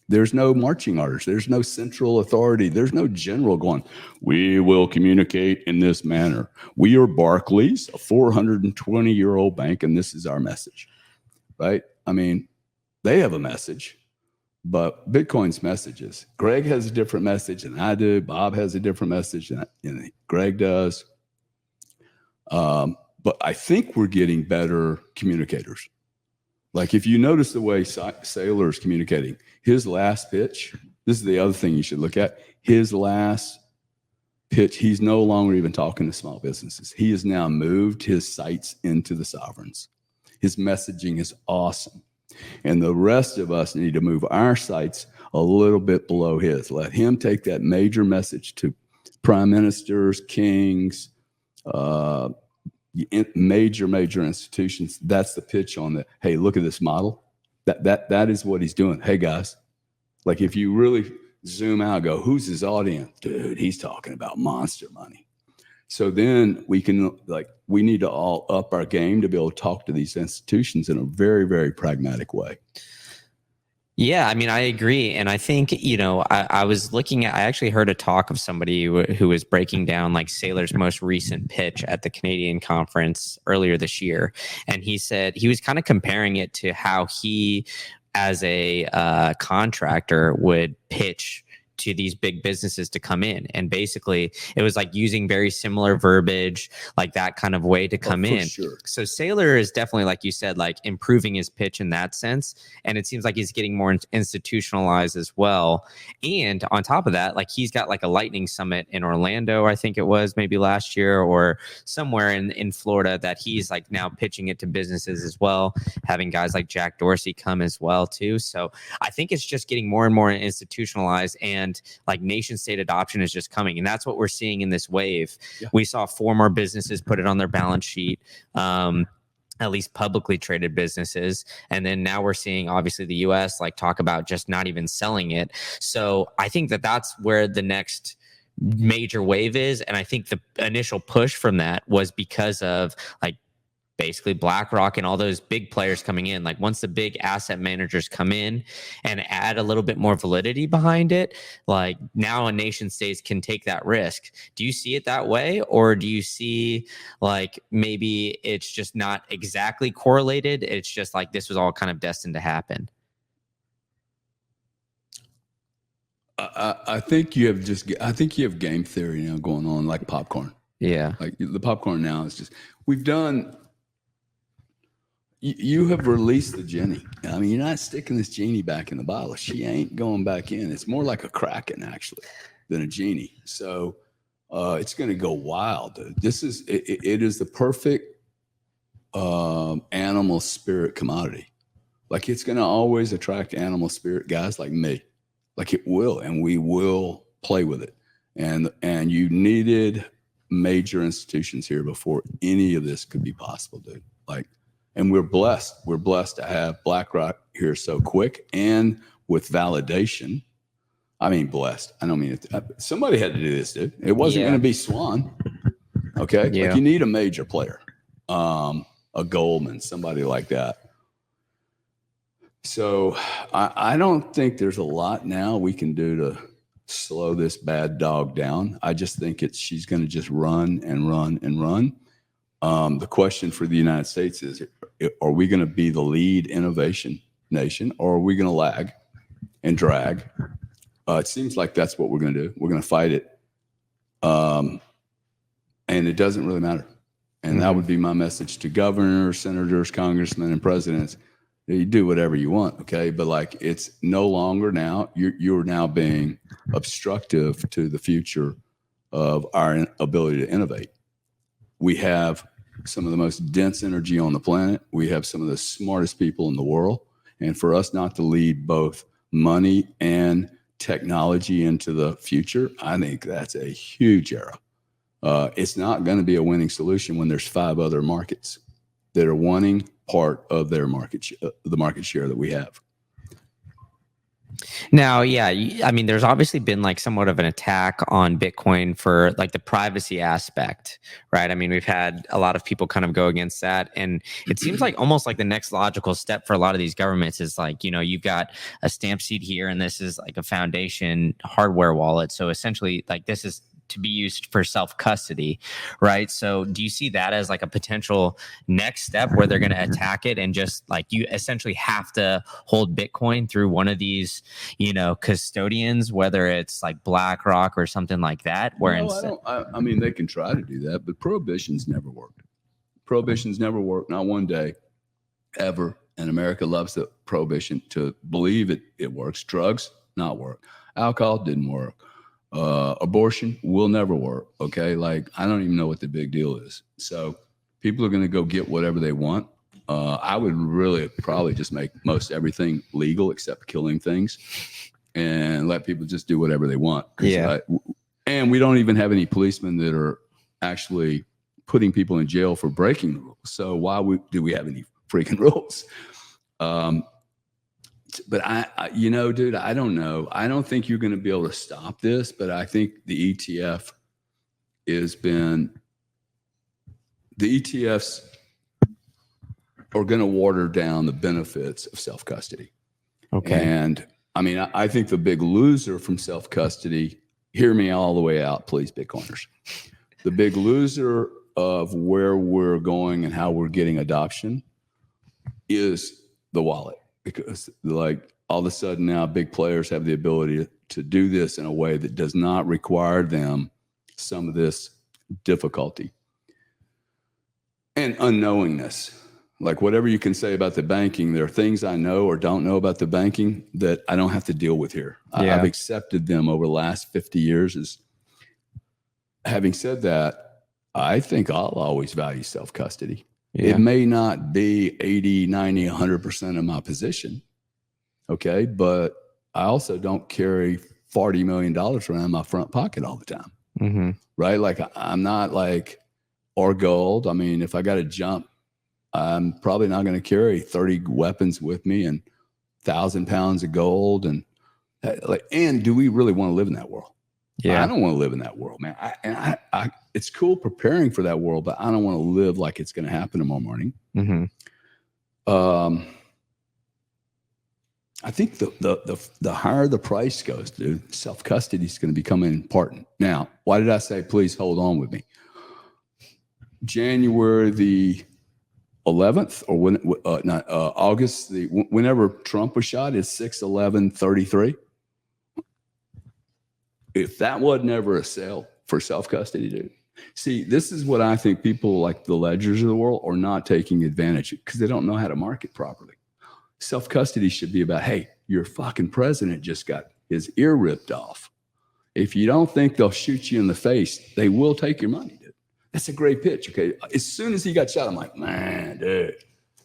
There's no marching orders. There's no central authority. There's no general going, we will communicate in this manner. We are Barclays, a 420-year-old bank, and this is our message, right? I mean, they have a message, but Bitcoin's messages. Greg has a different message than I do. Bob has a different message than Greg does. But I think we're getting better communicators. Like if you notice the way Saylor is communicating, his last pitch, this is the other thing you should look at. His last pitch, he's no longer even talking to small businesses. He has now moved his sites into the sovereigns. His messaging is awesome. And the rest of us need to move our sites a little bit below his. Let him take that major message to prime ministers, kings, major institutions. That's the pitch on the, hey, look at this model. That is what he's doing. Hey guys, like if you really zoom out, go, who's his audience? Dude, he's talking about monster money. So then we need to all up our game to be able to talk to these institutions in a very, very pragmatic way. Yeah, I mean, I agree. And I think, I was looking at, I actually heard a talk of somebody who was breaking down like Saylor's most recent pitch at the Canadian conference earlier this year. And he said he was kind of comparing it to how he, as a contractor, would pitch to these big businesses to come in. And basically it was like using very similar verbiage, like that kind of way to come in. Sure. So Saylor is definitely, like you said, like improving his pitch in that sense. And it seems like he's getting more institutionalized as well. And on top of that, like he's got like a lightning summit in Orlando, I think it was maybe last year, or somewhere in Florida, that he's like now pitching it to businesses as well, having guys like Jack Dorsey come as well too. So I think it's just getting more and more institutionalized, and like nation state adoption is just coming. And that's what we're seeing in this wave. Yeah. We saw 4 more businesses put it on their balance sheet, at least publicly traded businesses. And then now we're seeing obviously the US like talk about just not even selling it. So I think that that's where the next major wave is. And I think the initial push from that was because of like basically BlackRock and all those big players coming in. Like once the big asset managers come in and add a little bit more validity behind it, like now a nation states can take that risk. Do you see it that way? Or do you see like maybe it's just not exactly correlated? It's just like this was all kind of destined to happen. I think you have game theory now going on, like popcorn. Yeah. Like the popcorn now is just, you have released the genie. I mean, you're not sticking this genie back in the bottle. She ain't going back in. It's more like a kraken actually than a genie. So it's going to go wild. It is the perfect animal spirit commodity. Like it's going to always attract animal spirit guys like me. Like it will, and we will play with it. And you needed major institutions here before any of this could be possible, dude. Like, and we're blessed. We're blessed to have BlackRock here so quick and with validation. I mean, blessed. I don't mean it. Somebody had to do this, dude. It wasn't going to be Swan. Okay. Yeah. Like you need a major player, a Goldman, somebody like that. So I don't think there's a lot now we can do to slow this bad dog down. I just think she's going to just run and run and run. The question for the United States is, are we going to be the lead innovation nation, or are we going to lag and drag? It seems like that's what we're going to do. We're going to fight it. And it doesn't really matter. And that would be my message to governors, senators, congressmen, and presidents. You do whatever you want, okay? But like, it's no longer now. You're now being obstructive to the future of our ability to innovate. We have some of the most dense energy on the planet. We have some of the smartest people in the world. And for us not to lead both money and technology into the future, I think that's a huge error. It's not going to be a winning solution when there's 5 other markets that are wanting part of their the market share that we have. Now, yeah, I mean, there's obviously been like somewhat of an attack on Bitcoin for like the privacy aspect, right? I mean, we've had a lot of people kind of go against that. And it seems like almost like the next logical step for a lot of these governments is like, you've got a stamp seed here and this is like a foundation hardware wallet. So essentially, like this is to be used for self-custody, right? So do you see that as like a potential next step where they're going to attack it and just like you essentially have to hold Bitcoin through one of these, custodians, whether it's like BlackRock or something like that? Where I mean, they can try to do that, but prohibitions never worked. Prohibitions never worked, not one day, ever. And America loves the prohibition to believe it works. Drugs, not work. Alcohol didn't work. Abortion will never work. Okay. Like, I don't even know what the big deal is. So people are going to go get whatever they want. I would really probably just make most everything legal except killing things and let people just do whatever they want. Yeah. And we don't even have any policemen that are actually putting people in jail for breaking the rules. So why do we have any freaking rules? But dude, I don't know. I don't think you're going to be able to stop this, but I think the ETFs are going to water down the benefits of self-custody. Okay. And I mean, I think the big loser from self-custody, hear me all the way out, please, Bitcoiners. The big loser of where we're going and how we're getting adoption is the wallet. Because like all of a sudden now big players have the ability to do this in a way that does not require them some of this difficulty and unknowingness. Like whatever you can say about the banking, there are things I know or don't know about the banking that I don't have to deal with here. Yeah. I've accepted them over the last 50 years. Having said that, I think I'll always value self-custody. Yeah. It may not be 80, 90, 100% of my position. Okay. But I also don't carry $40 million around my front pocket all the time. Mm-hmm. Right. Like I'm not like, or gold. I mean, if I got to jump, I'm probably not going to carry 30 weapons with me and 1,000 pounds of gold. And do we really want to live in that world? Yeah. I don't want to live in that world, man. It's cool preparing for that world, but I don't want to live like it's going to happen tomorrow morning. Mm-hmm. I think the higher the price goes, dude, self-custody is going to become important. Now, why did I say, please hold on with me? January the 11th or August, whenever Trump was shot is 6/11/33. If that wasn't ever a sale for self-custody, dude. See, this is what I think people like the Ledgers of the world are not taking advantage of because they don't know how to market properly. Self-custody should be about, hey, your fucking president just got his ear ripped off. If you don't think they'll shoot you in the face, they will take your money, dude. That's a great pitch, okay? As soon as he got shot, I'm like, man, dude,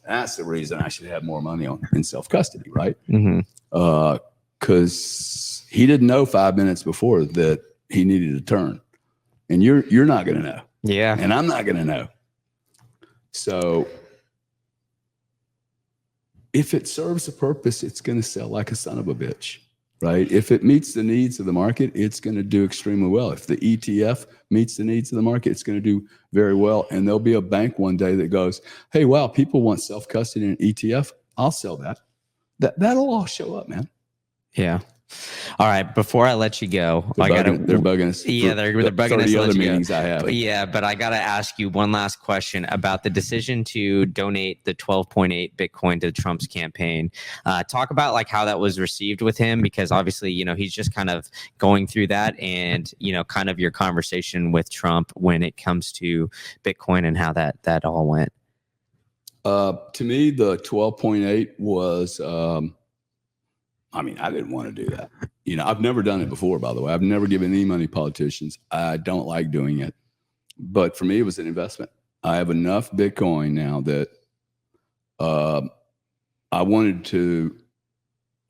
that's the reason I should have more money in self-custody, right? Mm-hmm. Because he didn't know 5 minutes before that he needed to turn. And you're not going to know. Yeah. And I'm not going to know. So if it serves a purpose, it's going to sell like a son of a bitch, right? If it meets the needs of the market, it's going to do extremely well. If the ETF meets the needs of the market, it's going to do very well. And there'll be a bank one day that goes, hey, wow, people want self-custody in an ETF. I'll sell that. That'll all show up, man. Yeah. All right. Before I let you go, they're bugging us. Yeah, they're bugging us. 30 other meetings I have. Yeah, but I got to ask you one last question about the decision to donate the 12.8 Bitcoin to Trump's campaign. Talk about like how that was received with him, because obviously, he's just kind of going through that, and kind of your conversation with Trump when it comes to Bitcoin and how that all went. To me, the 12.8 was, I mean, I didn't want to do that. You know, I've never done it before, by the way. I've never given any money to politicians. I don't like doing it. But for me, it was an investment. I have enough Bitcoin now that I wanted to,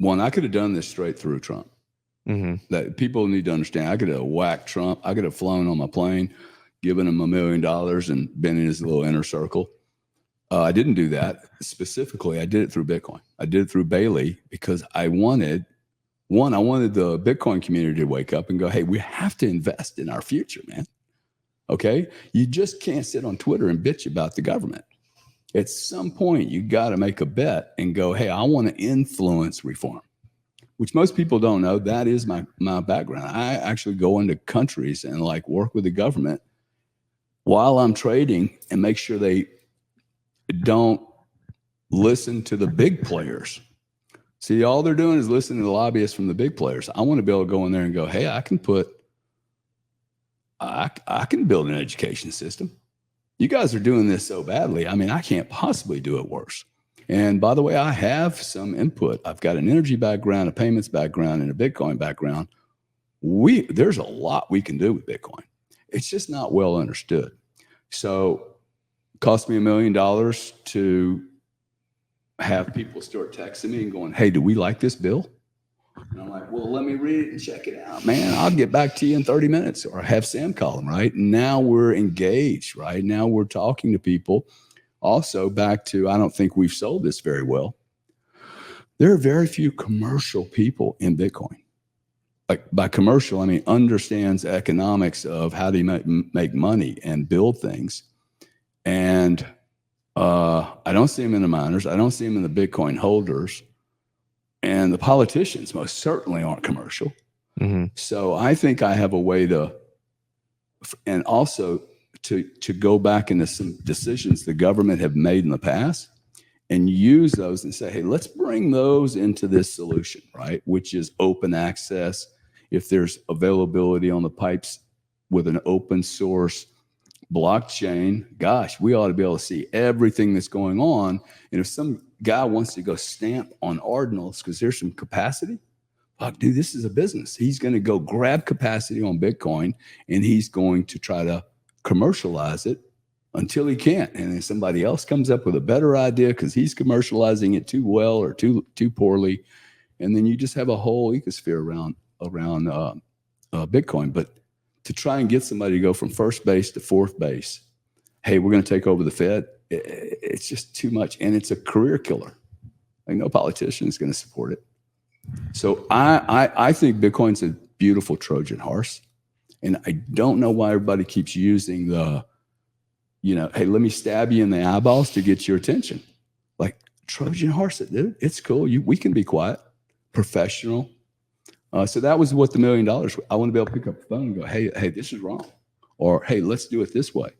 I could have done this straight through Trump. Mm-hmm. That people need to understand. I could have whacked Trump. I could have flown on my plane, given him $1 million and been in his little inner circle. I didn't do that specifically. I did it through Bitcoin. I did it through Bailey because I wanted the Bitcoin community to wake up and go, hey, we have to invest in our future, man. Okay. You just can't sit on Twitter and bitch about the government. At some point, you got to make a bet and go, hey, I want to influence reform, which most people don't know. That is my background. I actually go into countries and like work with the government while I'm trading and make sure they don't listen to the big players. See, all they're doing is listening to the lobbyists from the big players. I want to be able to go in there and go, hey, I can build an education system. You guys are doing this so badly. I mean, I can't possibly do it worse. And by the way, I have some input. I've got an energy background, a payments background, and a Bitcoin background. There's a lot we can do with Bitcoin. It's just not well understood. So it cost me $1 million to have people start texting me and going, hey, do we like this bill? And I'm like, well, let me read it and check it out, man. I'll get back to you in 30 minutes or have Sam call them, right? And now we're engaged, right? Now we're talking to people. Also back to, I don't think we've sold this very well. There are very few commercial people in Bitcoin. Like by commercial, I mean, understands economics of how they make money and build things. And I don't see them in the miners. I don't see them in the Bitcoin holders. And the politicians most certainly aren't commercial. Mm-hmm. So I think I have a way to, and also to go back into some decisions the government have made in the past and use those and say, hey, let's bring those into this solution, right? Which is open access. If there's availability on the pipes with an open source blockchain, gosh, we ought to be able to see everything that's going on. And if some guy wants to go stamp on ordinals because there's some capacity, fuck, dude, this is a business. He's going to go grab capacity on Bitcoin and he's going to try to commercialize it until he can't. And then somebody else comes up with a better idea because he's commercializing it too well or too poorly. And then you just have a whole ecosphere around Bitcoin. But to try and get somebody to go from first base to fourth base, hey, we're going to take over the Fed, it's just too much. And it's a career killer. Like no politician is going to support it. So I think Bitcoin's a beautiful Trojan horse. And I don't know why everybody keeps using the, hey, let me stab you in the eyeballs to get your attention. Like Trojan horse it, dude. It's cool. We can be quiet, professional. So that was what the $1 million, I want to be able to pick up the phone and go, hey, this is wrong. Or, hey, let's do it this way.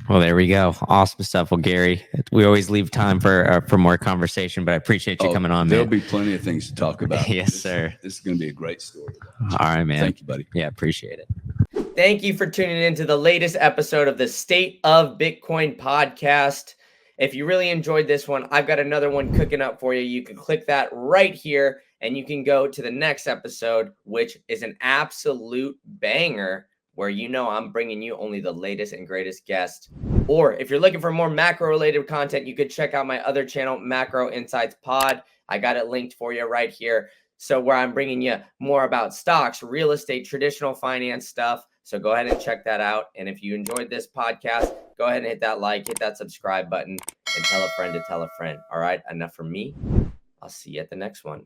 Well, there we go. Awesome stuff. Well, Gary, we always leave time for more conversation, but I appreciate you coming on, man. There'll be plenty of things to talk about. Yes, sir. This is going to be a great story. All right, man. Thank you, buddy. Yeah, appreciate it. Thank you for tuning in to the latest episode of the State of Bitcoin podcast. If you really enjoyed this one, I've got another one cooking up for you. You can click that right here and you can go to the next episode, which is an absolute banger where I'm bringing you only the latest and greatest guests. Or if you're looking for more macro-related content, you could check out my other channel, Macro Insights Pod. I got it linked for you right here. So where I'm bringing you more about stocks, real estate, traditional finance stuff. So go ahead and check that out. And if you enjoyed this podcast, go ahead and hit that like, hit that subscribe button, and tell a friend to tell a friend. All right, enough from me. I'll see you at the next one.